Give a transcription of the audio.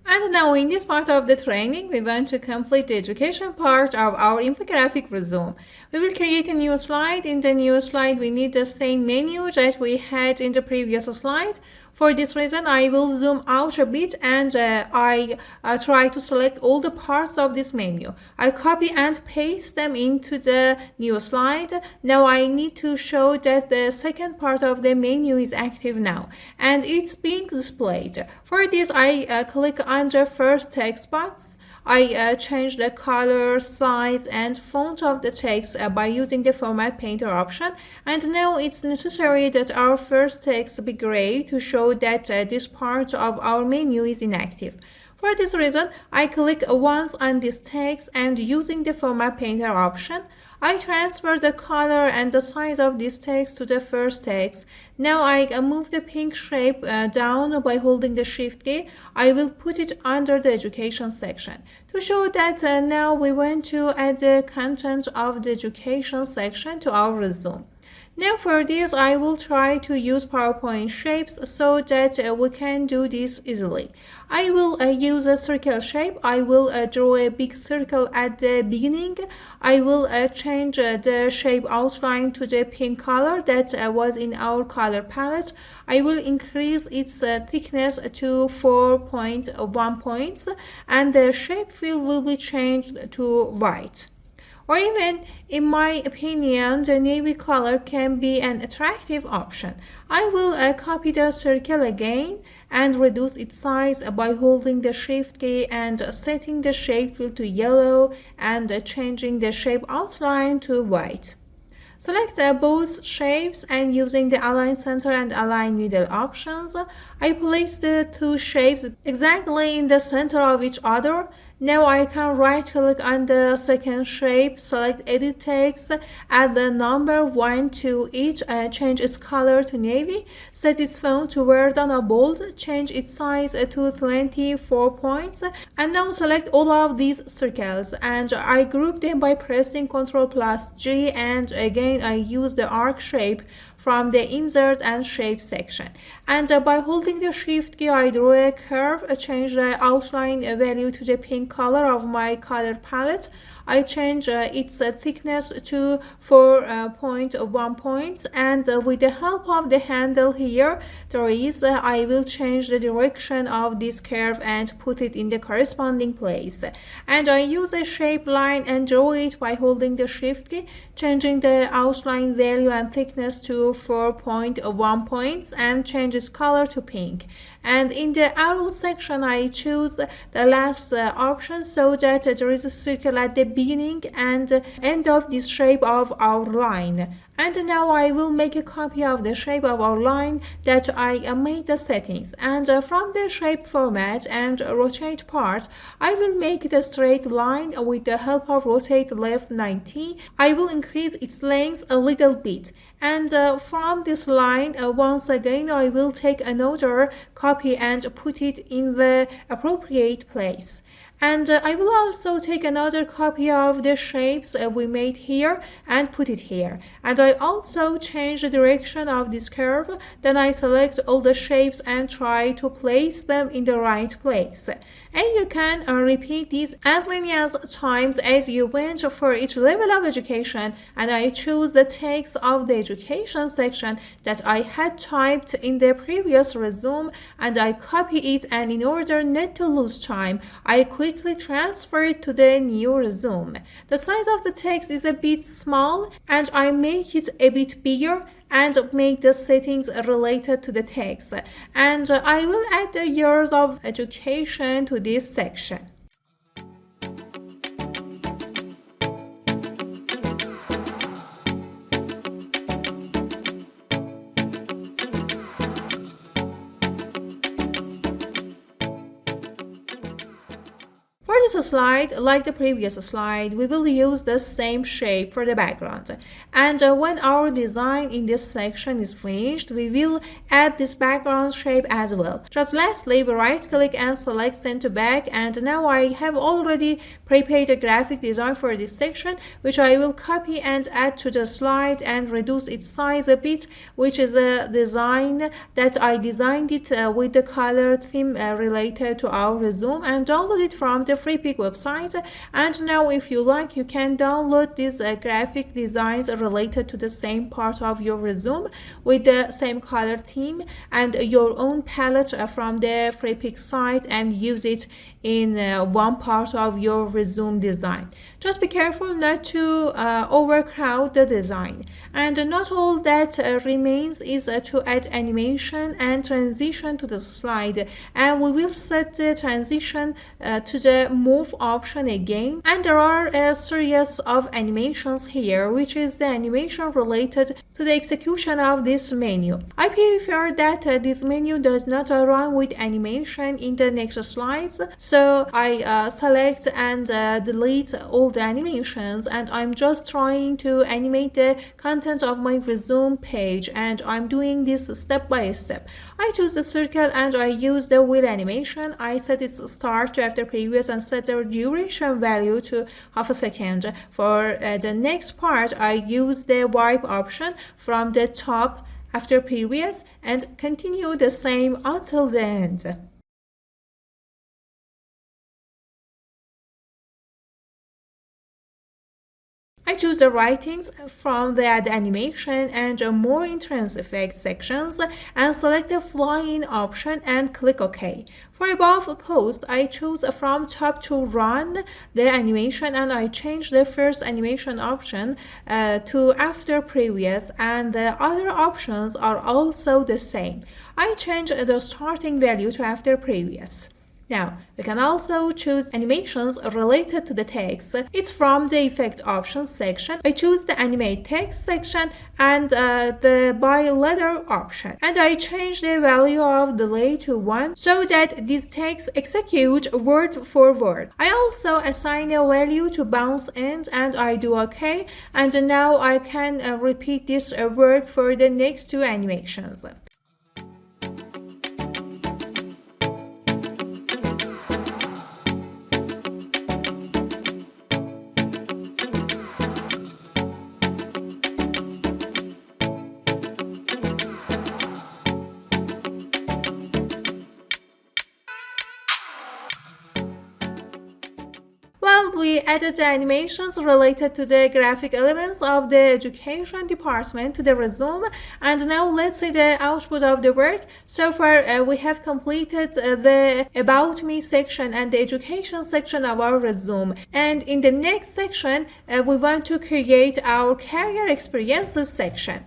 And now in this part of the training, we want to complete the education part of our infographic resume. We will create a new slide. In the new slide, we need the same menu that we had in the previous slide. For this reason, I will zoom out a bit and I try to select all the parts of this menu. I copy and paste them into the new slide. Now I need to show that the second part of the menu is active now and it's being displayed. For this, I click on the first text box. I change the color, size, and font of the text by using the Format Painter option. And now it's necessary that our first text be gray to show that this part of our menu is inactive. For this reason, I click once on this text and using the Format Painter option, I transfer the color and the size of this text to the first text. Now I move the pink shape down by holding the Shift key. I will put it under the education section. To show that now we want to add the content of the education section to our resume. Now for this, I will try to use PowerPoint shapes so that we can do this easily. I will use a circle shape. I will draw a big circle at the beginning. I will change the shape outline to the pink color that was in our color palette. I will increase its thickness to 4.1 points and the shape fill will be changed to white. Or even, in my opinion, the navy color can be an attractive option. I will copy the circle again and reduce its size by holding the Shift key and setting the shape fill to yellow and changing the shape outline to white. Select both shapes and using the Align Center and Align Middle options, I place the two shapes exactly in the center of each other. Now I can right click on the second shape, select Edit Text, add the number 1 to each, change its color to navy, set its font to Verdant or bold, change its size to 24 points, and now select all of these circles and I group them by pressing Ctrl+G and again I use the arc shape from the Insert and Shape section. And by holding the Shift key, I draw a curve, change the outline value to the pink color of my color palette. I change its thickness to 4.1 points and with the help of the handle here, I will change the direction of this curve and put it in the corresponding place. And I use a shape line and draw it by holding the Shift key, changing the outline value and thickness to 4.1 points and change its color to pink. And in the arrow section, I choose the last option so that there is a circle at the beginning and end of this shape of our line. And now I will make a copy of the shape of our line that I made the settings. And from the shape format and rotate part, I will make it a straight line with the help of rotate left 90. I will increase its length a little bit. And from this line, once again, I will take another copy and put it in the appropriate place. And I will also take another copy of the shapes we made here and put it here. And I also change the direction of this curve. Then I select all the shapes and try to place them in the right place. And you can repeat these as many times as you want for each level of education. And I choose the text of the education section that I had typed in the previous resume and I copy it, and in order not to lose time, I quickly transfer it to the new resume. The size of the text is a bit small and I make it a bit bigger and make the settings related to the text. And I will add the years of education to this section. For this slide, like the previous slide, we will use the same shape for the background. And when our design in this section is finished, we will add this background shape as well. Just lastly, we right click and select send to back, and now I have already prepared a graphic design for this section, which I will copy and add to the slide and reduce its size a bit, which is a design that I designed it with the color theme related to our resume, and download it from the FreePic website. And now if you like, you can download these graphic designs related to the same part of your resume with the same color theme and your own palette from the FreePic site, and use it in one part of your resume design. Just be careful not to overcrowd the design. And not all that remains is to add animation and transition to the slide, and we will set the transition to the move option again. And there are a series of animations here, which is the animation related to the execution of this menu. I prefer that this menu does not run with animation in the next slides, so I select and delete all the animations, and I'm just trying to animate the content of my resume page, and I'm doing this step by step. I choose the circle and I use the wheel animation. I set its start to after previous and set the duration value to half a second. For the next part, I use the wipe option from the top after previous and continue the same until the end. I choose the writings from the add animation and more entrance effect sections and select the fly in option and click OK. For above post, I choose from top to run the animation, and I change the first animation option to after previous, and the other options are also the same. I change the starting value to after previous. Now, we can also choose animations related to the text. It's from the effect options section. I choose the animate text section and the by letter option. And I change the value of delay to 1 so that this text execute word for word. I also assign a value to bounce end, and I do OK. And now I can repeat this work for the next two animations. We added the animations related to the graphic elements of the education department to the resume, and now let's see the output of the work. So far we have completed the about me section and the education section of our resume, and in the next section we want to create our career experiences section.